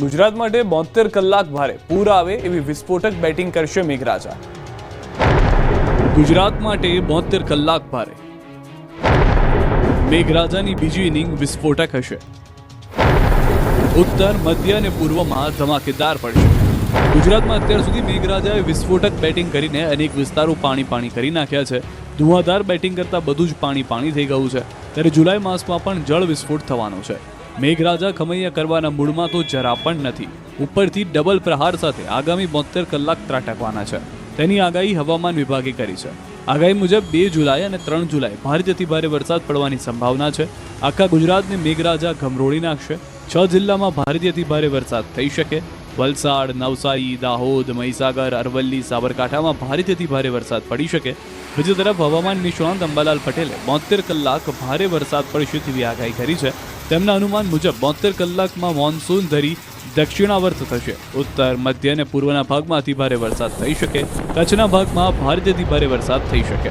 ગુજરાત માટે 72 કલાક ભારે પૂર આવે એવી વિસ્ફોટક બેટિંગ કરશે મેઘરાજા। ગુજરાત માટે 72 કલાક ભારે મેઘરાજાની બીજી ઇનિંગ વિસ્ફોટક હશે। ઉત્તર મધ્ય અને પૂર્વમાં ધમાકેદાર પડશે। ગુજરાતમાં અત્યાર સુધી મેઘરાજાએ વિસ્ફોટક બેટિંગ કરીને અનેક વિસ્તારો પાણી કરી નાખ્યા છે। ધુઆધાર બેટિંગ કરતા બધું જ પાણી થઈ ગયું છે, ત્યારે જુલાઈ માસમાં પણ જળ વિસ્ફોટ થવાનો છે। મેઘરાજા ખમૈયા કરવાના મૂડમાં તો જરા પણ નથી। ઉપરથી ડબલ પ્રહાર સાથે આગામી 72 કલાક ત્રાટકવાના છે, તેની આગાહી હવામાન વિભાગે કરી છે। આગાહી મુજબ 2 જુલાઈ અને 3 જુલાઈ ભારેથી ભારે વરસાદ પડવાની સંભાવના છે। આખા ગુજરાતને મેઘરાજા ગમરોળી નાખશે। 6 જિલ્લામાં ભારેથી ભારે વરસાદ થઈ શકે। વલસાડ, નવસારી, દાહોદ, મહીસાગર, અરવલ્લી, સાબરકાંઠામાં ભારેથી ભારે વરસાદ પડી શકે। બીજી તરફ હવામાન નિષ્ણાંત અંબાલાલ પટેલે 72 કલાક ભારે વરસાદ પડશે તેવી આગાહી કરી છે। તેમના અનુમાન મુજબ 72 કલાકમાં મોન્સૂન ધરી દક્ષિણાવર્ત થશે। ઉત્તર, મધ્ય અને પૂર્વના ભાગમાં અતિ ભારે વરસાદ થઈ શકે। કચ્છના ભાગમાં ભારેથી ભારે વરસાદ થઈ શકે।